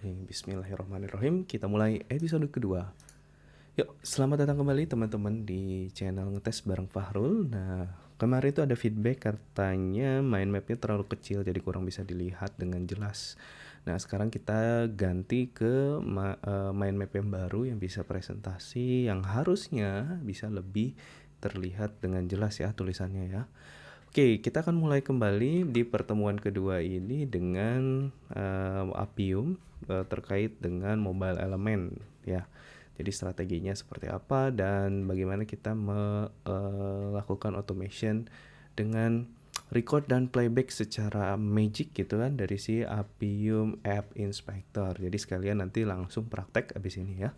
Bismillahirrahmanirrahim. Kita mulai episode kedua. Yuk, selamat datang kembali teman-teman di channel ngetes bareng Fahrul. Nah, kemarin itu ada feedback katanya mind mapnya terlalu kecil jadi kurang bisa dilihat dengan jelas. Nah, sekarang kita ganti ke mind map yang baru yang bisa presentasi, yang harusnya bisa lebih terlihat dengan jelas ya tulisannya ya. Oke, kita akan mulai kembali di pertemuan kedua ini dengan Appium terkait dengan mobile element ya. Jadi strateginya seperti apa dan bagaimana kita melakukan automation dengan record dan playback secara magic gitu kan dari si Appium App Inspector. Jadi sekalian nanti langsung praktek abis ini ya.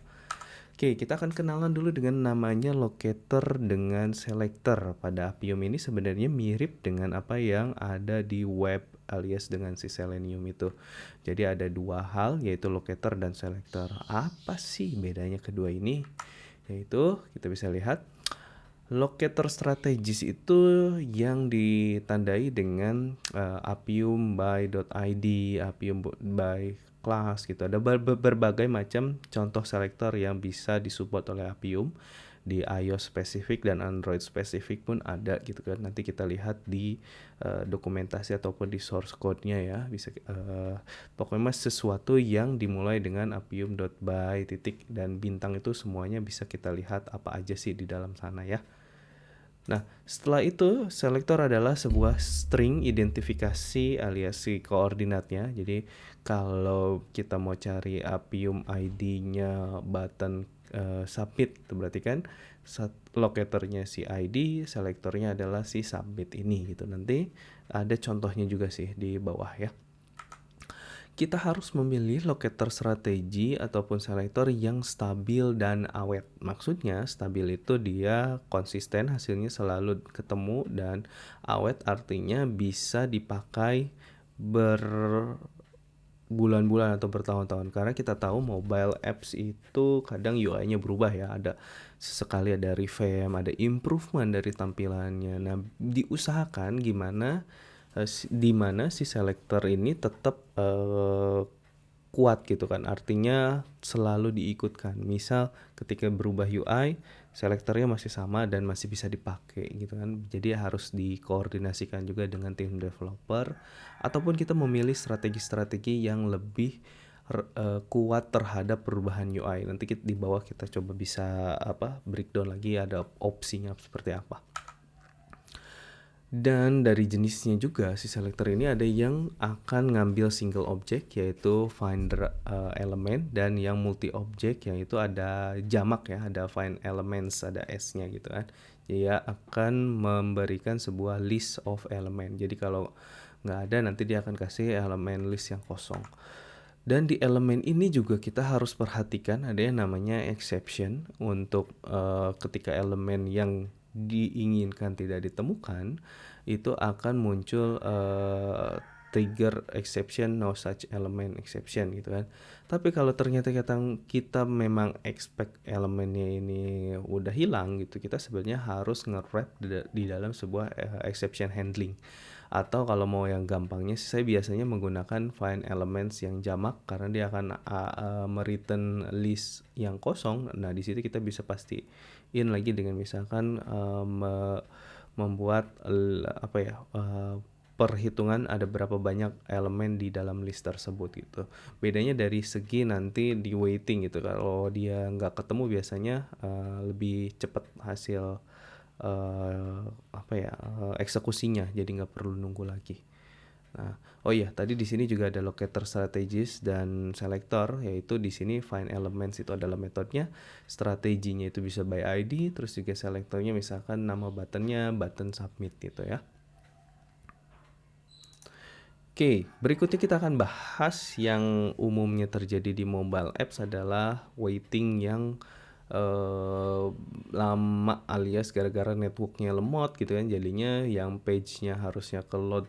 Oke, kita akan kenalan dulu dengan namanya locator dengan selector. Pada Appium ini sebenarnya mirip dengan apa yang ada di web alias dengan si Selenium itu. Jadi ada dua hal yaitu locator dan selector. Apa sih bedanya kedua ini? Yaitu kita bisa lihat locator strategis itu yang ditandai dengan Appium by.id, Appium by class gitu. Ada berbagai macam contoh selector yang bisa disupport oleh Appium di iOS spesifik dan Android spesifik pun ada gitu kan. Nanti kita lihat di dokumentasi ataupun di source code-nya ya. Bisa pokoknya sesuatu yang dimulai dengan appium.by titik dan bintang itu semuanya bisa kita lihat apa aja sih di dalam sana ya. Nah, setelah itu selector adalah sebuah string identifikasi alias si koordinatnya. Jadi kalau kita mau cari Appium ID-nya button submit, itu berarti kan locatornya si ID, selektornya adalah si submit ini gitu. Nanti ada contohnya juga sih di bawah ya. Kita harus memilih locator strategi ataupun selektor yang stabil dan awet. Maksudnya stabil itu dia konsisten, hasilnya selalu ketemu, dan awet artinya bisa dipakai berbulan-bulan atau bertahun-tahun. Karena kita tahu mobile apps itu kadang UI-nya berubah ya. Ada sesekali ada revamp, ada improvement dari tampilannya. Nah, diusahakan gimana di mana si selector ini tetap kuat gitu kan, artinya selalu diikutkan. Misal ketika berubah UI, selektornya masih sama dan masih bisa dipakai gitu kan. Jadi harus dikoordinasikan juga dengan tim developer ataupun kita memilih strategi-strategi yang lebih kuat terhadap perubahan UI. Nanti di bawah kita coba bisa breakdown lagi ada opsinya seperti apa. Dan dari jenisnya juga si selector ini ada yang akan ngambil single object yaitu finder element, dan yang multi object yaitu ada jamak ya, ada find elements, ada s-nya gitu kan. Dia akan memberikan sebuah list of element. Jadi kalau nggak ada nanti dia akan kasih elemen list yang kosong. Dan di elemen ini juga kita harus perhatikan ada yang namanya exception untuk ketika elemen yang diinginkan tidak ditemukan, itu akan muncul trigger exception, no such element exception gitu kan. Tapi kalau ternyata kita memang expect elemennya ini udah hilang gitu, kita sebenarnya harus nge-wrap di dalam sebuah exception handling. Atau kalau mau yang gampangnya sih, saya biasanya menggunakan find elements yang jamak karena dia akan mereturn list yang kosong. Nah, di situ kita bisa pastiin lagi dengan misalkan membuat perhitungan ada berapa banyak elemen di dalam list tersebut gitu. Bedanya dari segi nanti di waiting gitu. Kalau dia nggak ketemu biasanya lebih cepat hasil eksekusinya, jadi nggak perlu nunggu lagi. Nah, oh iya, tadi di sini juga ada locator strategis dan selector, yaitu di sini find elements itu adalah metodenya, strateginya itu bisa by ID, terus juga selectornya misalkan nama buttonnya button submit gitu ya. Oke, berikutnya kita akan bahas yang umumnya terjadi di mobile apps adalah waiting yang lama alias gara-gara networknya lemot gitu kan, jadinya yang page-nya harusnya ke load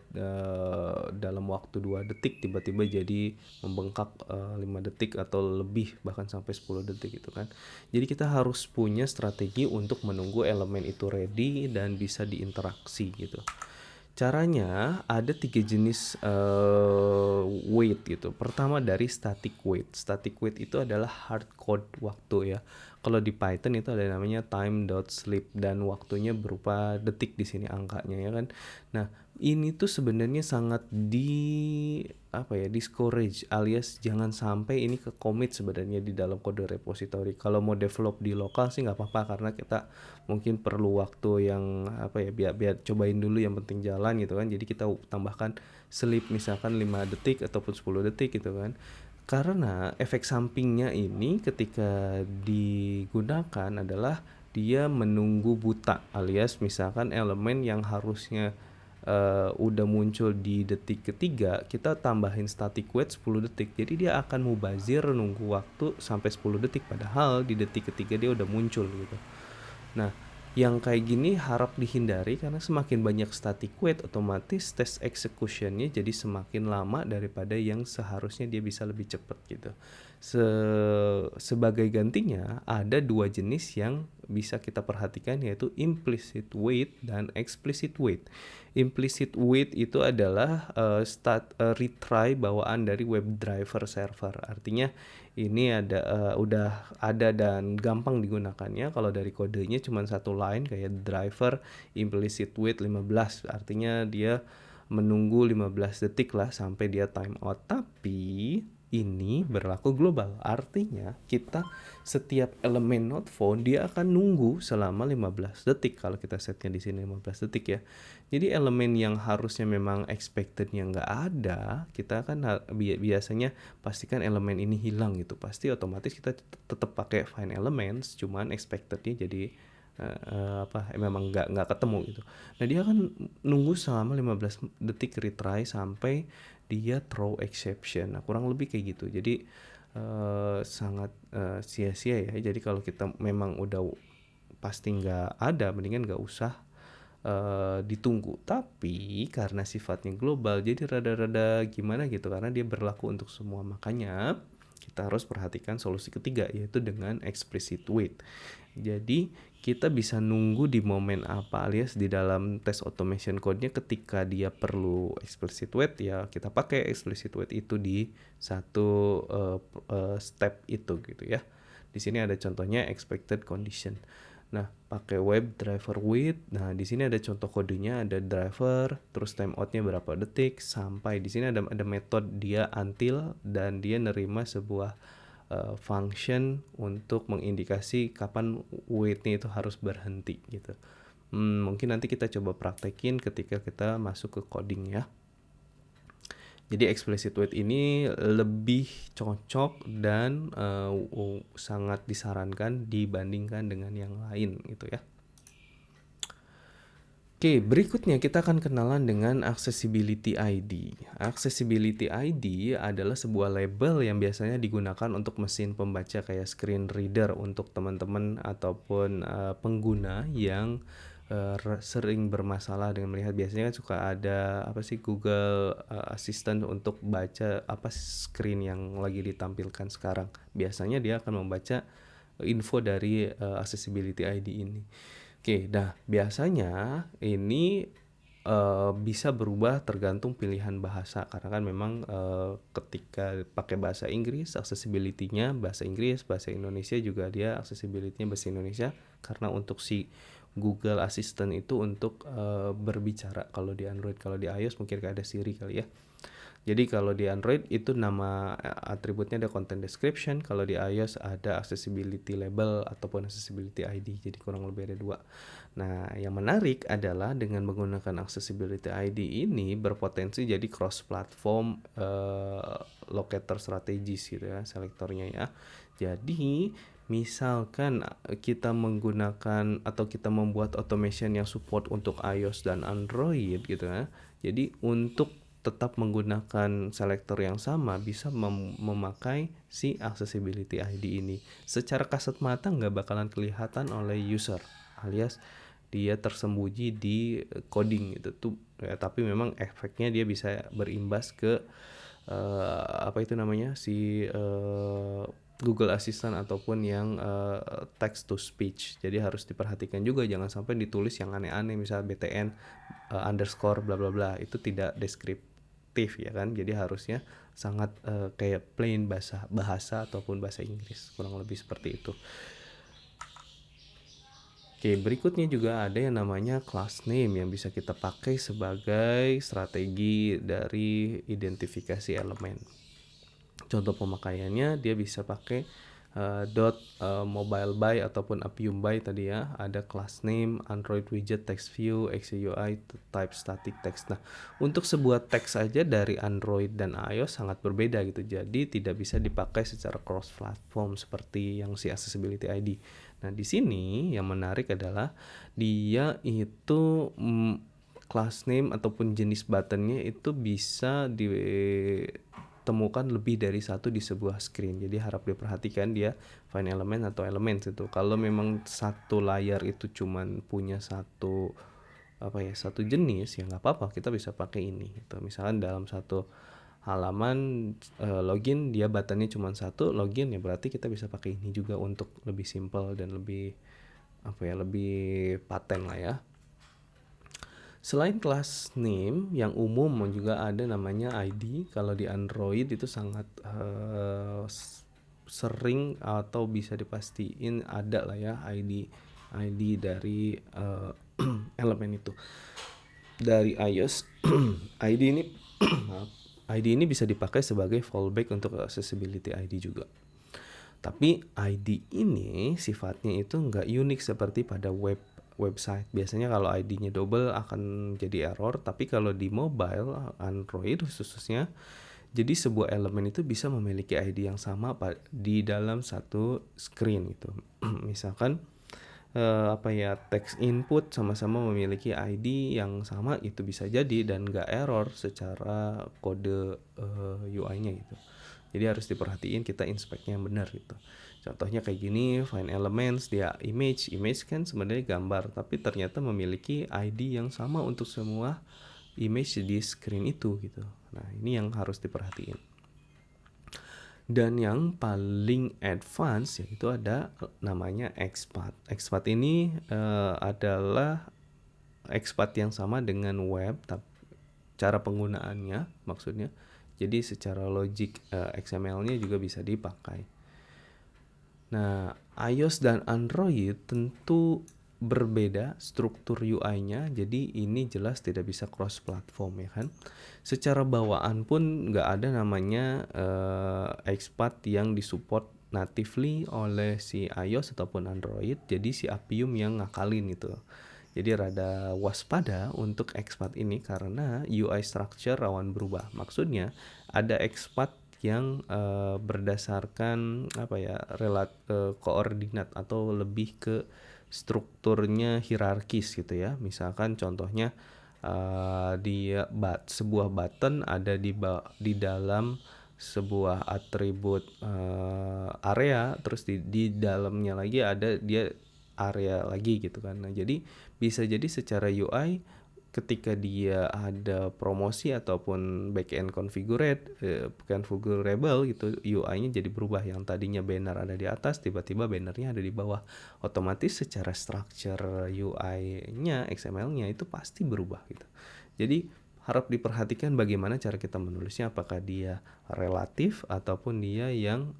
dalam waktu 2 detik tiba-tiba jadi membengkak 5 detik atau lebih, bahkan sampai 10 detik gitu kan. Jadi kita harus punya strategi untuk menunggu elemen itu ready dan bisa diinteraksi gitu. Caranya ada 3 jenis wait gitu. Pertama dari static wait. Static wait itu adalah hard code waktu ya. Kalau di Python itu ada namanya time.sleep dan waktunya berupa detik di sini angkanya ya kan. Nah, ini tuh sebenarnya sangat discourage alias jangan sampai ini ke commit sebenarnya di dalam kode repository. Kalau mau develop di lokal sih nggak apa-apa karena kita mungkin perlu waktu yang biar cobain dulu yang penting jalan gitu kan. Jadi kita tambahkan sleep misalkan 5 detik ataupun 10 detik gitu kan. Karena efek sampingnya ini ketika digunakan adalah dia menunggu buta alias misalkan elemen yang harusnya udah muncul di detik ketiga kita tambahin static wait 10 detik jadi dia akan mubazir nunggu waktu sampai 10 detik padahal di detik ketiga dia udah muncul gitu. Nah, yang kayak gini harap dihindari karena semakin banyak static wait otomatis test execution-nya jadi semakin lama daripada yang seharusnya dia bisa lebih cepat gitu. Sebagai gantinya ada 2 jenis yang bisa kita perhatikan yaitu implicit wait dan explicit wait. Implicit wait itu adalah retry bawaan dari WebDriver server. Artinya ini udah ada dan gampang digunakannya. Kalau dari kodenya cuma satu line kayak driver implicit wait 15 artinya dia menunggu 15 detik lah sampai dia time out. Tapi ini berlaku global. Artinya kita setiap elemen node phone dia akan nunggu selama 15 detik kalau kita setnya di sini 15 detik ya. Jadi elemen yang harusnya memang expectednya nggak ada, kita kan biasanya pastikan elemen ini hilang gitu. Pasti otomatis kita tetap pakai find elements, cuman expectednya jadi memang nggak ketemu gitu. Nah dia akan nunggu selama 15 detik retry sampai dia throw exception. Nah kurang lebih kayak gitu. Jadi sangat sia-sia ya. Jadi kalau kita memang udah pasti nggak ada, mendingan nggak usah ditunggu. Tapi karena sifatnya global jadi rada-rada gimana gitu karena dia berlaku untuk semua. Makanya kita harus perhatikan solusi ketiga yaitu dengan explicit wait. Jadi kita bisa nunggu di momen apa alias di dalam test automation code-nya ketika dia perlu explicit wait ya kita pakai explicit wait itu di satu step itu gitu ya. Di sini ada contohnya expected condition. Nah, pakai web driver wait. Nah, di sini ada contoh kodenya, ada driver, terus timeoutnya berapa detik, sampai di sini ada metode dia until dan dia nerima sebuah function untuk mengindikasi kapan wait-nya itu harus berhenti gitu. Mungkin nanti kita coba praktekin ketika kita masuk ke coding ya. Jadi explicit wait ini lebih cocok dan sangat disarankan dibandingkan dengan yang lain gitu ya. Oke, berikutnya kita akan kenalan dengan Accessibility ID. Accessibility ID adalah sebuah label yang biasanya digunakan untuk mesin pembaca kayak screen reader untuk teman-teman ataupun pengguna yang sering bermasalah dengan melihat. Biasanya kan suka ada Google Assistant untuk baca screen yang lagi ditampilkan sekarang. Biasanya dia akan membaca info dari Accessibility ID ini. Oke, nah biasanya ini bisa berubah tergantung pilihan bahasa karena kan memang ketika pakai bahasa Inggris accessibility-nya bahasa Inggris, bahasa Indonesia juga dia accessibility-nya bahasa Indonesia karena untuk si Google Assistant itu untuk berbicara kalau di Android, kalau di iOS mungkin ada Siri kali ya. Jadi kalau di Android itu nama atributnya ada content description, kalau di iOS ada accessibility label ataupun accessibility ID. Jadi kurang lebih ada 2. Nah, yang menarik adalah dengan menggunakan accessibility ID ini berpotensi jadi cross platform locator strategis gitu ya, selektornya ya. Jadi misalkan kita menggunakan atau kita membuat automation yang support untuk iOS dan Android gitu ya. Jadi untuk tetap menggunakan selektor yang sama bisa memakai si accessibility ID ini. Secara kasat mata nggak bakalan kelihatan oleh user alias dia tersembunyi di coding gitu tuh ya, tapi memang efeknya dia bisa berimbas ke Google Assistant ataupun yang text to speech. Jadi harus diperhatikan juga jangan sampai ditulis yang aneh-aneh, misalnya BTN underscore bla bla bla, itu tidak deskriptif ya kan. Jadi harusnya sangat kayak plain bahasa ataupun bahasa Inggris, kurang lebih seperti itu. Oke, berikutnya juga ada yang namanya class name yang bisa kita pakai sebagai strategi dari identifikasi elemen. Contoh pemakaiannya dia bisa pakai mobile by ataupun appium by tadi ya, ada class name, Android widget, text view, XUI, type static text. Nah, untuk sebuah teks saja dari Android dan iOS sangat berbeda gitu. Jadi tidak bisa dipakai secara cross platform seperti yang si Accessibility ID. Nah, di sini yang menarik adalah dia itu class name ataupun jenis buttonnya itu bisa ditemukan lebih dari satu di sebuah screen. Jadi harap diperhatikan dia find element atau elements itu. Kalau memang satu layar itu cuman punya satu satu jenis, ya nggak apa-apa, kita bisa pakai ini gitu. Misalkan dalam satu halaman login dia buttonnya cuma satu, login, ya berarti kita bisa pakai ini juga untuk lebih simple dan lebih lebih paten lah ya. Selain class name yang umum juga ada namanya ID. Kalau di Android itu sangat sering atau bisa dipastiin ada lah ya ID dari elemen itu. Dari iOS ID ini ID ini bisa dipakai sebagai fallback untuk accessibility ID juga. Tapi ID ini sifatnya itu nggak unik seperti pada website. Biasanya kalau ID-nya double akan jadi error, tapi kalau di mobile Android khususnya, jadi sebuah elemen itu bisa memiliki ID yang sama di dalam satu screen gitu. Misalkan text input sama-sama memiliki ID yang sama, itu bisa jadi dan nggak error secara kode UI-nya gitu. Jadi harus diperhatiin kita inspeknya yang benar gitu. Contohnya kayak gini, find elements, dia image kan sebenarnya gambar, tapi ternyata memiliki ID yang sama untuk semua image di screen itu gitu. Nah, ini yang harus diperhatiin. Dan yang paling advance yaitu ada namanya XPath. XPath ini adalah XPath yang sama dengan web, tapi cara penggunaannya maksudnya. Jadi secara logik XML-nya juga bisa dipakai. Nah, iOS dan Android tentu berbeda struktur UI-nya, jadi ini jelas tidak bisa cross platform ya kan. Secara bawaan pun nggak ada namanya XPath yang disupport natively oleh si iOS ataupun Android, jadi si Appium yang ngakalin itu. Jadi rada waspada untuk XPath ini karena UI structure rawan berubah. Maksudnya ada XPath yang berdasarkan koordinat atau lebih ke strukturnya hierarkis gitu ya. Misalkan contohnya sebuah button ada di dalam sebuah atribut area, terus di dalamnya lagi ada dia area lagi gitu kan. Nah, jadi bisa jadi secara UI ketika dia ada promosi ataupun backend configurable gitu, UI-nya jadi berubah, yang tadinya banner ada di atas tiba-tiba bannernya ada di bawah. Otomatis secara structure UI-nya, XML-nya itu pasti berubah gitu. Jadi harap diperhatikan bagaimana cara kita menulisnya, apakah dia relatif ataupun dia yang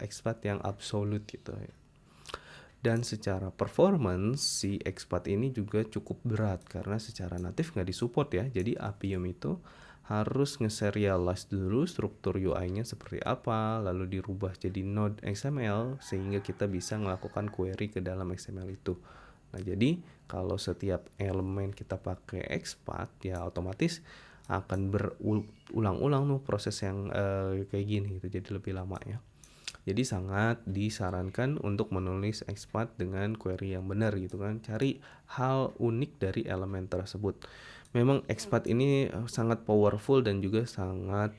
XPath yang absolute gitu. Dan secara performance si XPath ini juga cukup berat karena secara natif nggak disupport ya. Jadi Appium itu harus nge-serialize dulu struktur UI-nya seperti apa, lalu dirubah jadi node XML sehingga kita bisa melakukan query ke dalam XML itu. Nah, jadi kalau setiap elemen kita pakai XPath ya otomatis akan berulang-ulang tuh proses yang kayak gini gitu, jadi lebih lama ya. Jadi sangat disarankan untuk menulis XPath dengan query yang benar gitu kan. Cari hal unik dari elemen tersebut. Memang XPath ini sangat powerful dan juga sangat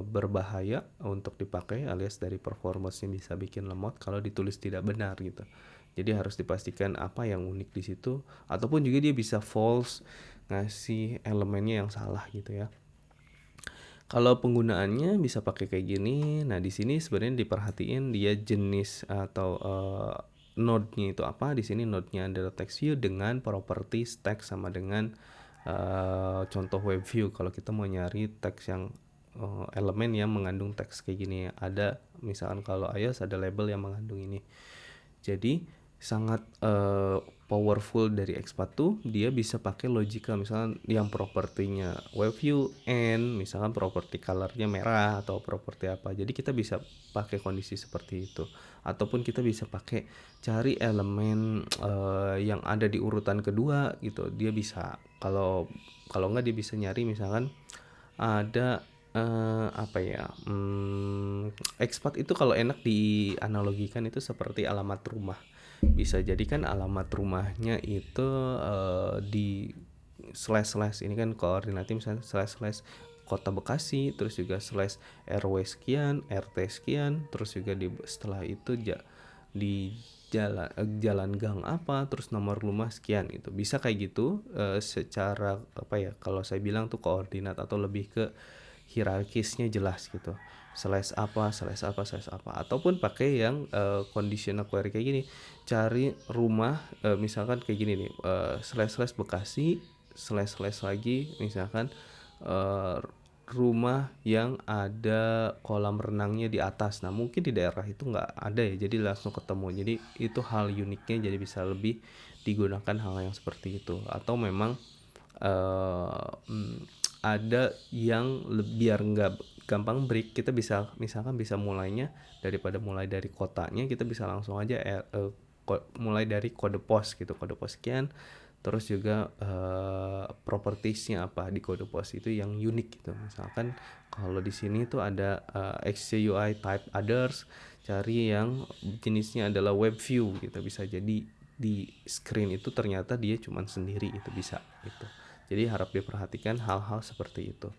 berbahaya untuk dipakai, alias dari performance-nya bisa bikin lemot kalau ditulis tidak benar gitu. Jadi harus dipastikan apa yang unik di situ, ataupun juga dia bisa false, ngasih elemennya yang salah gitu ya. Kalau penggunaannya bisa pakai kayak gini. Nah, di sini sebenarnya diperhatiin dia jenis atau node-nya itu apa. Di sini node-nya adalah text view dengan properties text sama dengan contoh web view. Kalau kita mau nyari teks yang elemen yang mengandung teks kayak gini, ada misalkan kalau iOS ada label yang mengandung ini. Jadi sangat powerful dari Expat tuh dia bisa pakai logical, misalkan yang propertinya web view and misalkan properti colornya merah atau properti apa, jadi kita bisa pakai kondisi seperti itu. Ataupun kita bisa pakai cari elemen yang ada di urutan kedua gitu, dia bisa. Kalau enggak dia bisa nyari misalkan ada apa ya, Expat itu kalau enak dianalogikan itu seperti alamat rumah. Bisa jadi kan alamat rumahnya itu di slash ini kan koordinatnya misalnya slash Kota Bekasi, terus juga slash RW sekian, RT sekian, terus juga setelah itu di jalan gang apa, terus nomor rumah sekian gitu. Bisa kayak gitu secara apa ya, kalau saya bilang tuh koordinat atau lebih ke hierarkisnya jelas gitu. Slash apa, slash apa, slash apa. Ataupun pakai yang conditional query kayak gini. Cari rumah misalkan kayak gini nih, slash Bekasi, slash lagi misalkan rumah yang ada kolam renangnya di atas. Nah, mungkin di daerah itu nggak ada ya, jadi langsung ketemu. Jadi itu hal uniknya, jadi bisa lebih digunakan hal yang seperti itu. Atau memang ada yang biar nggak gampang break, kita bisa misalkan bisa mulainya daripada mulai dari kotanya, kita bisa langsung aja mulai dari kode pos gitu, kode pos sekian, terus juga propertiesnya apa di kode pos itu yang unik gitu. Misalkan kalau di sini tuh ada XCUI type others, cari yang jenisnya adalah web view gitu. Bisa jadi di screen itu ternyata dia cuman sendiri, itu bisa gitu. Jadi harap diperhatikan hal-hal seperti itu.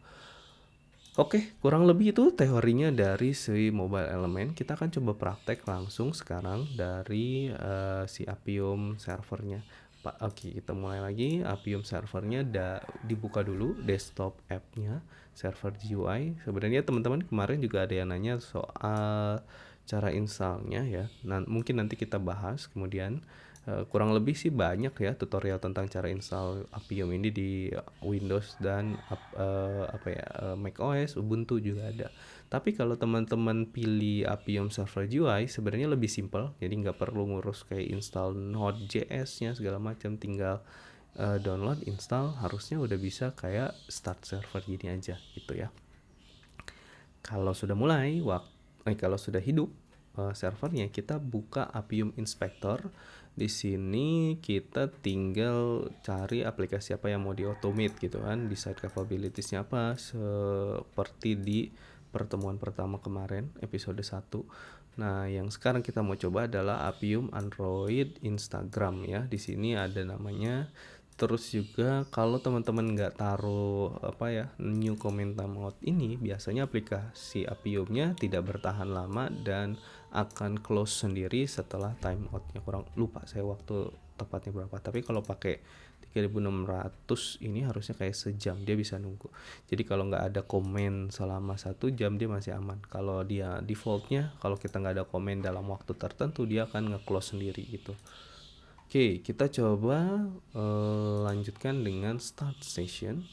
Oke, kurang lebih itu teorinya dari si mobile element. Kita akan coba praktek langsung sekarang dari si Appium servernya. Oke, kita mulai lagi. Appium servernya dibuka dulu desktop app-nya, server GUI. Sebenarnya teman-teman kemarin juga ada yang nanya soal cara installnya ya. Nah, mungkin nanti kita bahas kemudian. Kurang lebih sih banyak ya tutorial tentang cara install Appium ini di Windows dan Mac OS, Ubuntu juga ada. Tapi kalau teman-teman pilih Appium Server GUI sebenarnya lebih simple, jadi nggak perlu ngurus kayak install Node.js-nya segala macam, tinggal download, install, harusnya udah bisa kayak start server gini aja gitu ya. Kalau sudah mulai, kalau sudah hidup servernya, kita buka Appium Inspector. Di sini kita tinggal cari aplikasi apa yang mau di-automate gitu kan, decide capabilities-nya apa, seperti di pertemuan pertama kemarin, episode 1. Nah, yang sekarang kita mau coba adalah Appium Android Instagram ya. Di sini ada namanya. Terus juga kalau teman-teman nggak taruh new comment timeout ini, biasanya aplikasi Appium-nya tidak bertahan lama dan akan close sendiri setelah timeoutnya. Kurang lupa saya waktu tepatnya berapa, tapi kalau pakai 3600 ini harusnya kayak sejam dia bisa nunggu. Jadi kalau nggak ada komen selama 1 jam dia masih aman. Kalau dia defaultnya, kalau kita nggak ada komen dalam waktu tertentu, dia akan nge-close sendiri gitu. Oke, kita coba lanjutkan dengan start session.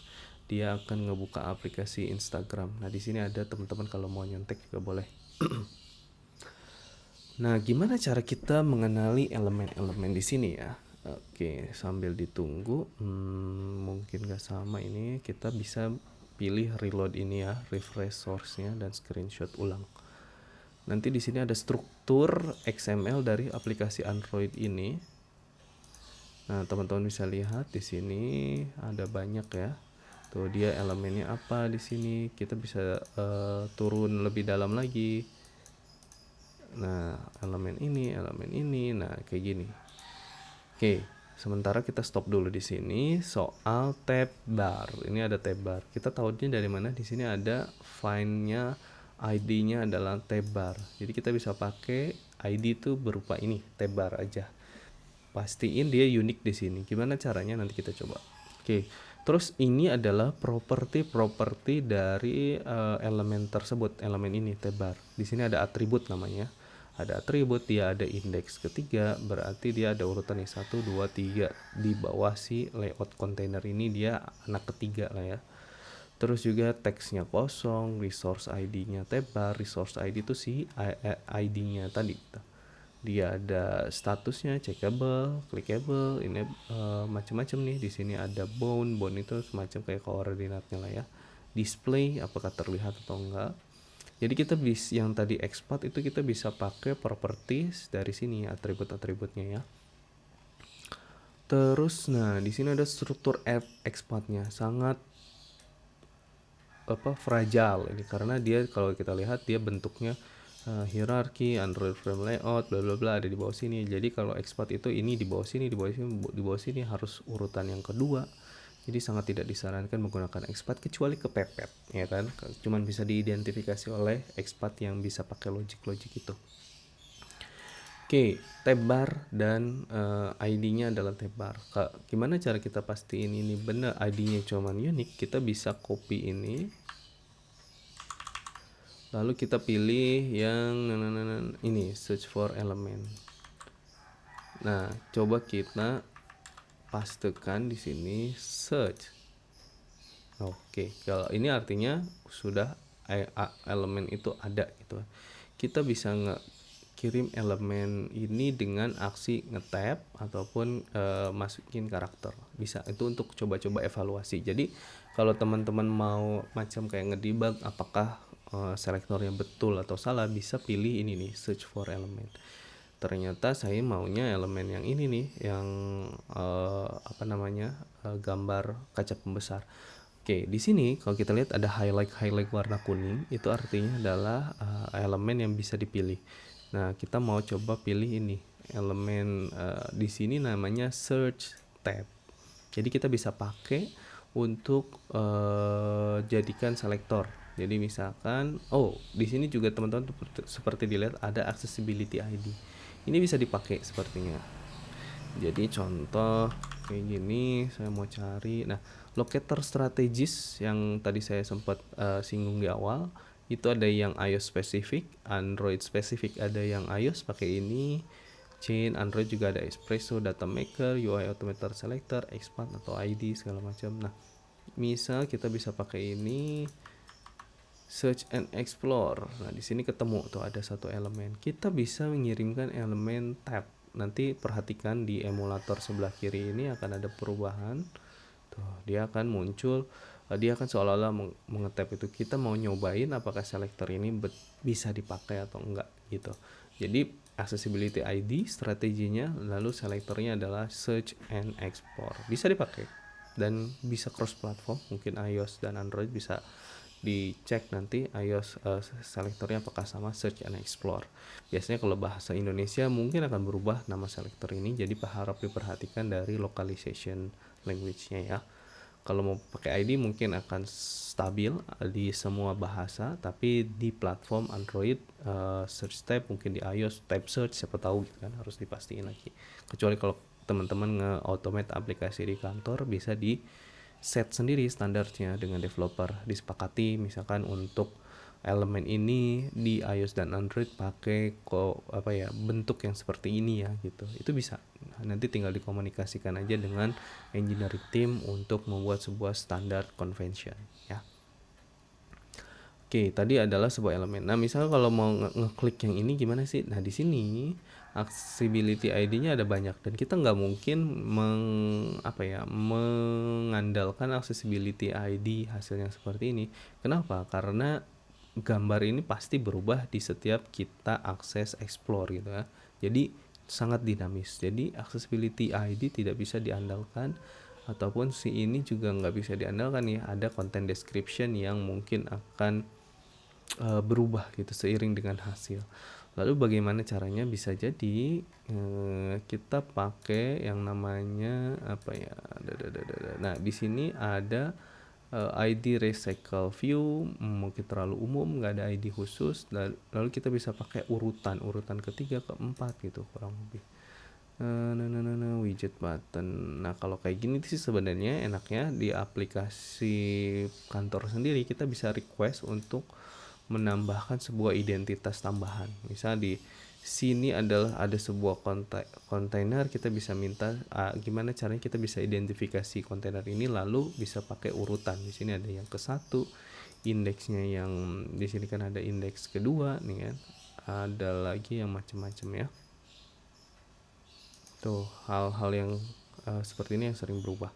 Dia akan ngebuka aplikasi Instagram. Nah, di sini ada teman-teman kalau mau nyontek juga boleh. Nah, gimana cara kita mengenali elemen-elemen di sini ya? Oke, sambil ditunggu, mungkin nggak sama ini, kita bisa pilih reload ini ya, refresh source-nya dan screenshot ulang. Nanti di sini ada struktur XML dari aplikasi Android ini. Nah, teman-teman bisa lihat di sini ada banyak ya. Tuh dia elemennya apa di sini. Kita bisa turun lebih dalam lagi. Nah, elemen ini. Nah, kayak gini. Oke, sementara kita stop dulu di sini soal tab bar. Ini ada tab bar. Kita tahunya dari mana? Di sini ada find-nya, ID-nya adalah tab bar. Jadi kita bisa pakai ID itu berupa ini, tab bar aja. Pastiin dia unik di sini. Gimana caranya nanti kita coba. Oke, Terus ini adalah properti dari elemen tersebut, elemen ini tab bar. Di sini ada atribut namanya. Ada atribut, dia ada indeks ketiga, berarti dia ada urutan nih 1, 2, 3. Di bawah si layout container ini dia anak ketiga lah ya. Terus juga teksnya kosong, resource ID-nya tab bar, resource ID itu si ID-nya tadi. Dia ada statusnya checkable, clickable, ini macam-macam nih. Di sini ada bound itu semacam kayak koordinatnya lah ya. Display apakah terlihat atau enggak. Jadi kita bisa yang tadi export itu kita bisa pakai properties dari sini atribut-atributnya ya. Terus nah di sini ada struktur exportnya sangat fragile ini karena dia kalau kita lihat dia bentuknya hierarki, Android frame layout, bla bla bla ada di bawah sini. Jadi kalau export itu ini di bawah sini, di bawah sini harus urutan yang kedua. Jadi sangat tidak disarankan menggunakan export kecuali kepepet, ya kan? Cuman bisa diidentifikasi oleh export yang bisa pakai logic itu. Oke, tab bar dan ID-nya adalah tab bar. Gimana cara kita pastiin ini benar ID-nya cuman unik? Kita bisa copy ini. Lalu kita pilih yang ini search for element. Nah, coba kita pastekan di sini search. Oke, kalau ini artinya sudah elemen itu ada gitu. Kita bisa kirim elemen ini dengan aksi nge-tab ataupun masukin karakter. Bisa itu untuk coba-coba evaluasi. Jadi kalau teman-teman mau macam kayak ngedebug apakah selektornya betul atau salah, bisa pilih ini nih search for element. Ternyata saya maunya elemen yang ini nih, yang gambar kaca pembesar. Oke, di sini kalau kita lihat ada highlight warna kuning, itu artinya adalah elemen yang bisa dipilih. Nah, kita mau coba pilih ini elemen di sini namanya search tab. Jadi kita bisa pakai untuk jadikan selektor. Jadi misalkan, di sini juga teman-teman seperti dilihat ada accessibility ID. Ini bisa dipakai sepertinya. Jadi contoh kayak gini, saya mau cari. Nah, locator strategis yang tadi saya sempat singgung di awal, itu ada yang iOS spesifik, Android spesifik, ada yang iOS pakai ini. Chain Android juga ada Espresso, Data Maker, UI Automator Selector, Expand atau ID segala macam. Nah, misal kita bisa pakai ini search and explore. Nah, di sini ketemu tuh ada satu elemen. Kita bisa mengirimkan elemen tab. Nanti perhatikan di emulator sebelah kiri ini akan ada perubahan. Tuh, dia akan muncul, dia akan seolah-olah mengetap itu. Kita mau nyobain apakah selektor ini bisa dipakai atau enggak gitu. Jadi accessibility ID strateginya, lalu selektornya adalah search and explore. Bisa dipakai dan bisa cross platform, mungkin iOS dan Android bisa dicek nanti iOS selektornya apakah sama search and explore. Biasanya kalau bahasa Indonesia mungkin akan berubah nama selektor ini, jadi harap diperhatikan dari localization language-nya ya. Kalau mau pakai ID mungkin akan stabil di semua bahasa, tapi di platform Android search tab, mungkin di iOS tab search, siapa tahu gitu kan, harus dipastiin lagi. Kecuali kalau teman-teman nge-automate aplikasi di kantor, bisa di set sendiri standarnya dengan developer, disepakati misalkan untuk elemen ini di iOS dan Android pakai bentuk yang seperti ini ya gitu. Itu bisa. Nanti tinggal dikomunikasikan aja dengan engineering team untuk membuat sebuah standar convention ya. Oke, tadi adalah sebuah elemen. Nah, misalnya kalau mau ngeklik yang ini gimana sih? Nah, di sini accessibility ID-nya ada banyak dan kita nggak mungkin mengandalkan accessibility ID hasilnya seperti ini. Kenapa? Karena gambar ini pasti berubah di setiap kita akses explore gitu ya. Jadi sangat dinamis. Jadi accessibility ID tidak bisa diandalkan, ataupun si ini juga nggak bisa diandalkan ya. Ada content description yang mungkin akan berubah gitu seiring dengan hasil. Lalu bagaimana caranya? Bisa jadi kita pakai yang namanya Nah, di sini ada ID recycle view, mungkin terlalu umum, nggak ada ID khusus. Lalu kita bisa pakai urutan ketiga, keempat gitu kurang lebih. Widget button. Nah, kalau kayak gini sih sebenarnya enaknya di aplikasi kantor sendiri kita bisa request untuk menambahkan sebuah identitas tambahan. Misal di sini adalah ada sebuah kontainer, kita bisa minta gimana caranya kita bisa identifikasi kontainer ini, lalu bisa pakai urutan. Di sini ada yang ke satu, indeksnya yang di sini kan ada indeks kedua nih kan. Ada lagi yang macam-macam ya. Tuh, hal-hal yang seperti ini yang sering berubah.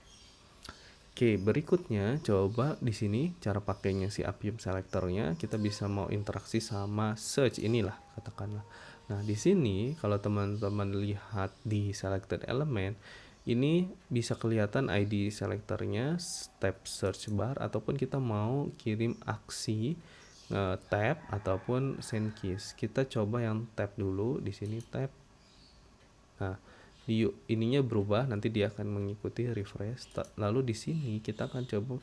Oke, berikutnya coba di sini cara pakainya si Appium Selector-nya, kita bisa mau interaksi sama search inilah katakanlah. Nah, di sini kalau teman-teman lihat di selected element, ini bisa kelihatan ID selectornya, tab search bar, ataupun kita mau kirim aksi tab ataupun send keys. Kita coba yang tab dulu di sini tab. Nah, ininya berubah, nanti dia akan mengikuti refresh. Lalu di sini kita akan coba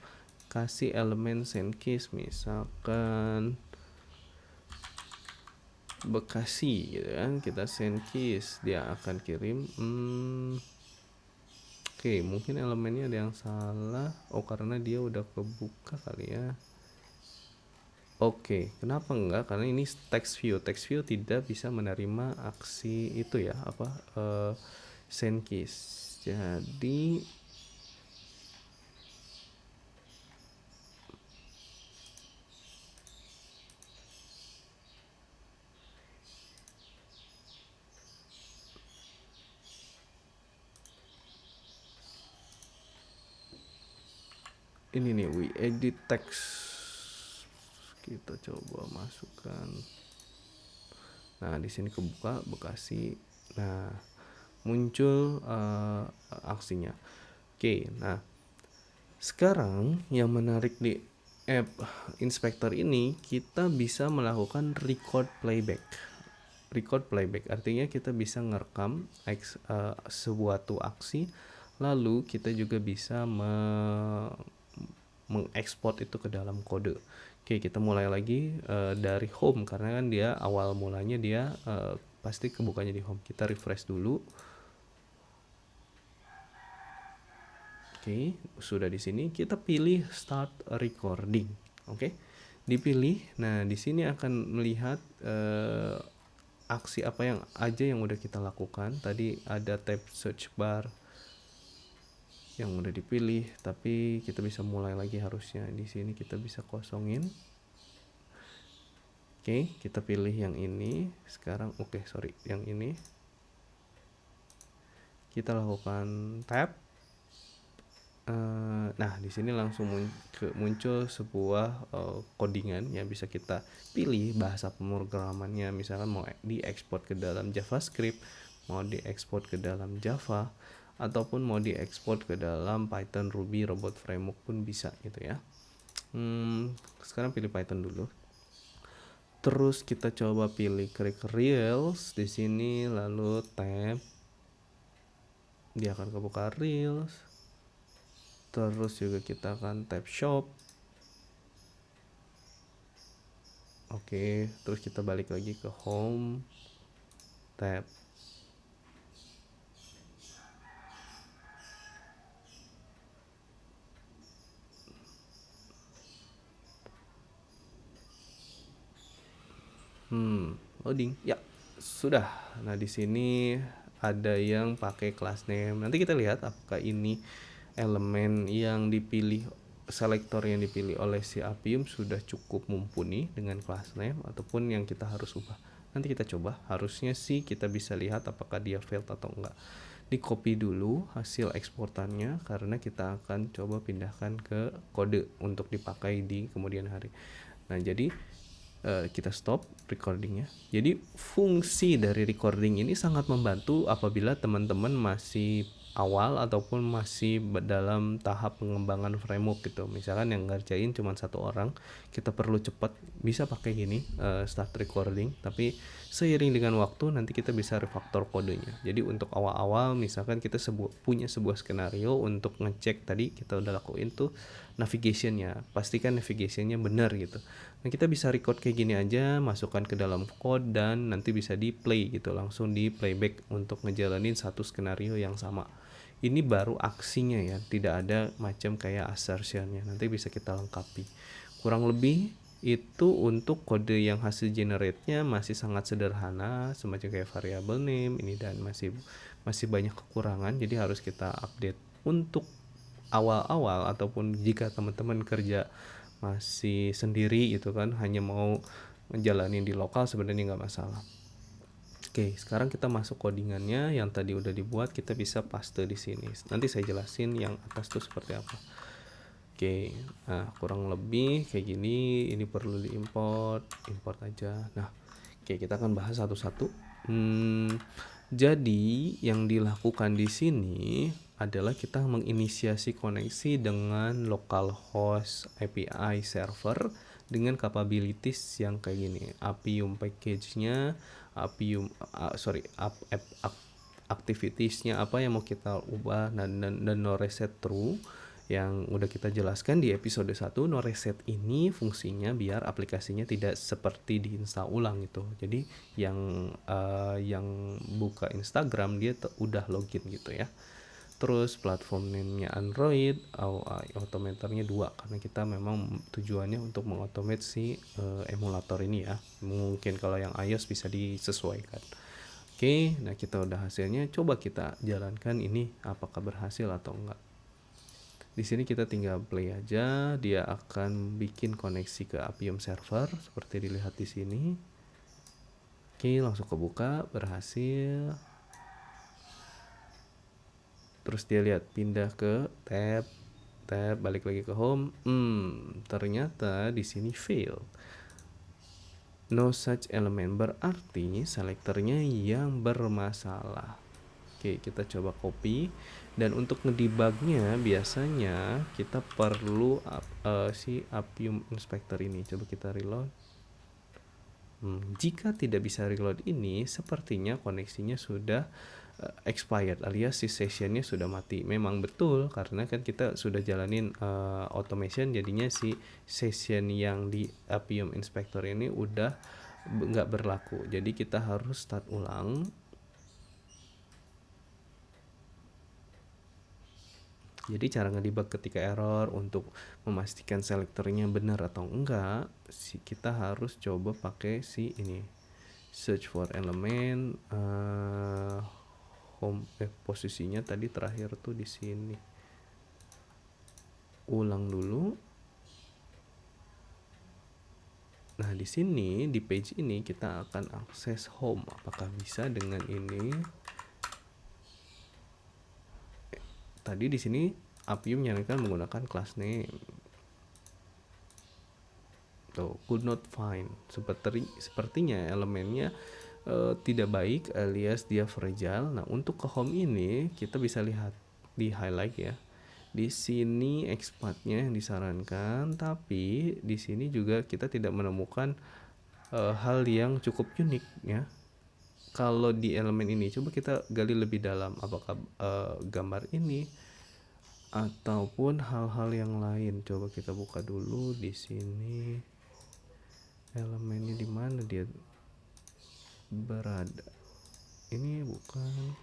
kasih elemen send keys, misalkan Bekasi gitu kan, kita send keys, dia akan kirim. Oke, mungkin elemennya ada yang salah. Oh, karena dia udah kebuka kali ya. Oke, kenapa enggak? Karena ini text view. Text view tidak bisa menerima aksi itu ya, send keys. Jadi ini nih, we edit text. Kita coba masukkan. Nah, di sini kebuka Bekasi. Nah, muncul aksinya. Oke, nah sekarang yang menarik di app inspector ini, kita bisa melakukan record playback. Record playback artinya kita bisa ngerekam sebuah aksi, lalu kita juga bisa mengekspor itu ke dalam kode. Oke, kita mulai lagi dari home, karena kan dia awal mulanya dia pasti kebukanya di home. Kita refresh dulu. Oke, sudah di sini kita pilih start recording. Oke, dipilih. Nah, di sini akan melihat aksi apa yang udah kita lakukan. Tadi ada tab search bar yang udah dipilih, tapi kita bisa mulai lagi harusnya. Di sini kita bisa kosongin. Oke, kita pilih yang ini sekarang. Yang ini kita lakukan tab. Nah, di sini langsung muncul sebuah codingan yang bisa kita pilih bahasa pemrogramannya. Misalkan mau diekspor ke dalam JavaScript, mau diekspor ke dalam Java, ataupun mau diekspor ke dalam Python, Ruby, Robot Framework pun bisa gitu ya. Sekarang pilih Python dulu. Terus kita coba pilih Create Reels di sini, lalu tab. Dia akan kebuka Reels. Terus juga kita akan tab Shop. Oke, terus kita balik lagi ke Home, tab. Loading. Ya, sudah. Nah, di sini ada yang pakai class name. Nanti kita lihat apakah ini elemen yang dipilih, selektor yang dipilih oleh si Appium sudah cukup mumpuni dengan class name ataupun yang kita harus ubah. Nanti kita coba. Harusnya sih kita bisa lihat apakah dia failed atau enggak. Di copy dulu hasil eksportannya, karena kita akan coba pindahkan ke kode untuk dipakai di kemudian hari. Nah, jadi kita stop recordingnya. Jadi fungsi dari recording ini sangat membantu apabila teman-teman masih awal ataupun masih dalam tahap pengembangan framework gitu. Misalkan yang ngerjain cuma satu orang, kita perlu cepat, bisa pakai gini, start recording. Tapi seiring dengan waktu nanti kita bisa refaktor kodenya. Jadi untuk awal-awal misalkan kita punya sebuah skenario untuk ngecek, tadi kita udah lakuin tuh navigationnya, pastikan navigationnya benar gitu. Nah kita bisa record kayak gini aja, masukkan ke dalam code dan nanti bisa di play gitu, langsung di playback untuk ngejalanin satu skenario yang sama. Ini baru aksinya ya, tidak ada macam kayak assertionnya, nanti bisa kita lengkapi. Kurang lebih itu untuk kode yang hasil generate-nya masih sangat sederhana, semacam kayak variable name ini, dan masih banyak kekurangan, jadi harus kita update. Untuk awal-awal ataupun jika teman-teman kerja masih sendiri gitu kan, hanya mau ngejalanin di lokal, sebenarnya nggak masalah. Oke, sekarang kita masuk codingannya yang tadi udah dibuat, kita bisa paste di sini. Nanti saya jelasin yang atas tuh seperti apa. Oke, nah kurang lebih kayak gini. Ini perlu diimport, import aja. Nah, oke, kita akan bahas satu-satu. Jadi yang dilakukan di sini adalah kita menginisiasi koneksi dengan localhost API server dengan capabilities yang kayak gini. Appium package-nya, Appium activities-nya apa yang mau kita ubah, dan no reset true yang udah kita jelaskan di episode 1. No reset ini fungsinya biar aplikasinya tidak seperti diinstal ulang gitu. Jadi yang buka Instagram dia udah login gitu ya. Terus platform name-nya Android, automatornya 2 karena kita memang tujuannya untuk mengautomate si emulator ini ya. Mungkin kalau yang iOS bisa disesuaikan. Oke, nah kita udah hasilnya, coba kita jalankan ini apakah berhasil atau enggak. Di sini kita tinggal play aja, dia akan bikin koneksi ke Appium server seperti dilihat di sini. Oke, langsung kebuka, berhasil. Terus dia lihat pindah ke tab, balik lagi ke home. Ternyata di sini fail. No such element, berarti selektornya yang bermasalah. Oke, kita coba copy, dan untuk ngedebugnya biasanya kita perlu si Appium Inspector ini. Coba kita reload. Jika tidak bisa reload ini, sepertinya koneksinya sudah expired, alias si sessionnya sudah mati. Memang betul, karena kan kita sudah jalanin automation, jadinya si session yang di Appium Inspector ini udah nggak berlaku. Jadi kita harus start ulang. Jadi cara ngedebug ketika error untuk memastikan selektornya benar atau enggak, kita harus coba pakai si ini, search for element, home, posisinya tadi terakhir tuh di sini. Ulang dulu. Nah di sini di page ini kita akan akses home. Apakah bisa dengan ini? Tadi di sini Appium menyarankan menggunakan class name. Tuh, could not find. Sepertinya elemennya tidak baik, alias dia fragile. Nah, untuk ke home ini kita bisa lihat di highlight ya. Di sini expatnya yang disarankan, tapi di sini juga kita tidak menemukan hal yang cukup unik ya. Kalau di elemen ini coba kita gali lebih dalam, apakah gambar ini ataupun hal-hal yang lain. Coba kita buka dulu di sini. Elemennya di mana dia berada? Ini bukan.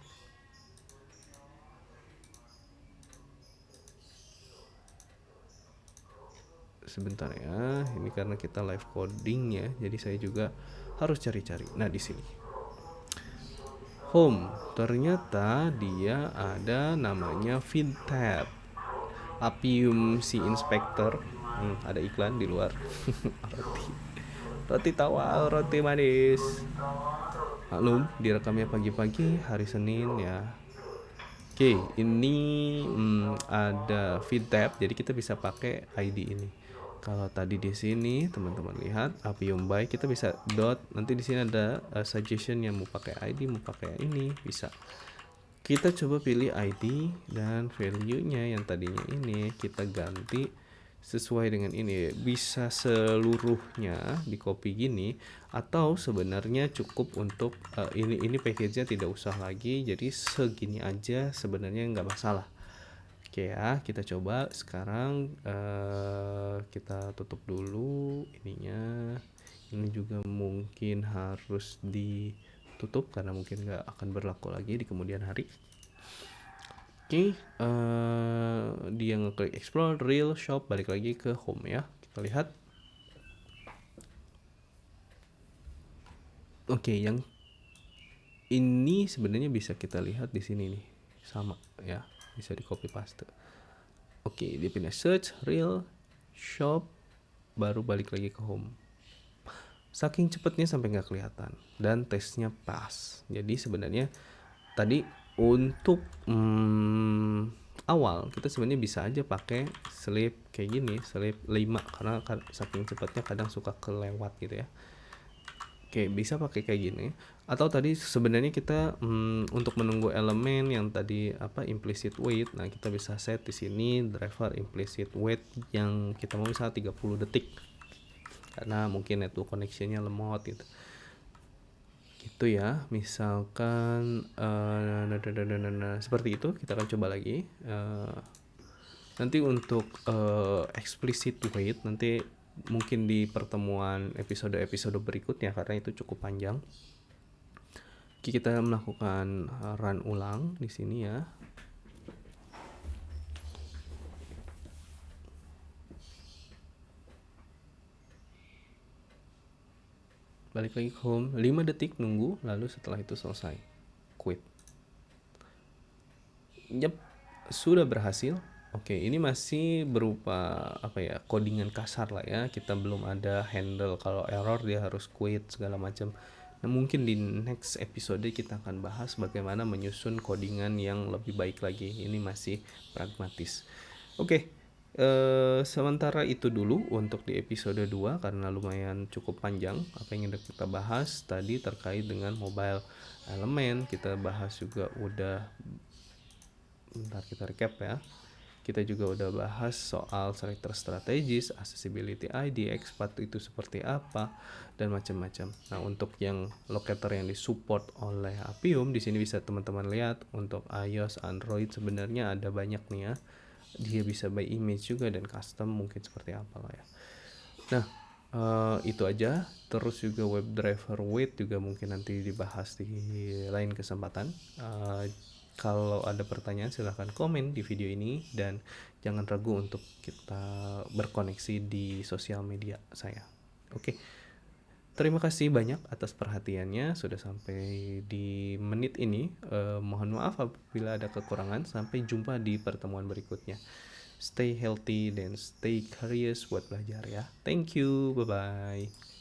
Sebentar ya, ini karena kita live coding ya, jadi saya juga harus cari-cari. Nah di sini home, ternyata dia ada namanya FinTab Appium si Inspector. Ada iklan di luar. roti tawar, roti manis. Maklum direkamnya pagi-pagi hari Senin ya. Oke, ini ada FinTab, jadi kita bisa pakai ID ini. Kalau tadi di sini teman-teman lihat Appium by, kita bisa dot, nanti di sini ada suggestion yang mau pakai ID, mau pakai ini, bisa. Kita coba pilih ID dan value-nya yang tadinya ini kita ganti sesuai dengan ini. Bisa seluruhnya di copy gini, atau sebenarnya cukup untuk ini package-nya tidak usah lagi, jadi segini aja sebenarnya nggak masalah. Oke ya, kita coba sekarang kita tutup dulu ininya. Ini juga mungkin harus ditutup karena mungkin nggak akan berlaku lagi di kemudian hari. Oke, dia ngeklik explore, reel, shop, balik lagi ke home ya. Kita lihat. Oke, yang ini sebenarnya bisa kita lihat di sini nih, sama ya, bisa di copy paste. Oke, dia pindah search, reel, shop, baru balik lagi ke home. Saking cepatnya sampai nggak kelihatan dan tesnya pas. Jadi sebenarnya tadi untuk awal kita sebenarnya bisa aja pakai slip kayak gini, slip 5 karena saking cepatnya kadang suka kelewat gitu ya. Oke, bisa pakai kayak gini. Atau tadi sebenarnya kita untuk menunggu elemen yang tadi implicit wait, nah kita bisa set di sini driver implicit wait yang kita mau misalnya 30 detik. Karena mungkin network connection-nya lemot gitu. Gitu ya, misalkan seperti itu. Kita akan coba lagi. Nanti untuk explicit wait nanti mungkin di pertemuan episode berikutnya karena itu cukup panjang. Kita melakukan run ulang di sini ya. Balik lagi ke home, 5 detik nunggu, lalu setelah itu selesai. Quit. Yep, sudah berhasil. Oke, ini masih berupa codingan kasar lah ya. Kita belum ada handle kalau error dia harus quit segala macam. Nah, mungkin di next episode kita akan bahas bagaimana menyusun codingan yang lebih baik lagi. Ini masih pragmatis. Oke, sementara itu dulu untuk di episode 2 karena lumayan cukup panjang apa yang kita bahas tadi terkait dengan mobile element. Kita bahas juga udah, bentar kita recap ya. Kita juga udah bahas soal selector strategis, accessibility ID, expat itu seperti apa, dan macam-macam. Nah, untuk yang locator yang disupport oleh Appium, di sini bisa teman-teman lihat untuk iOS, Android sebenarnya ada banyak nih ya. Dia bisa by image juga dan custom mungkin seperti apa lah ya. Nah, itu aja. Terus juga WebDriver wait juga mungkin nanti dibahas di lain kesempatan. Kalau ada pertanyaan silahkan komen di video ini dan jangan ragu untuk kita berkoneksi di sosial media saya. Oke. Terima kasih banyak atas perhatiannya sudah sampai di menit ini. Mohon maaf apabila ada kekurangan. Sampai jumpa di pertemuan berikutnya. Stay healthy dan stay curious buat belajar ya. Thank you. Bye-bye.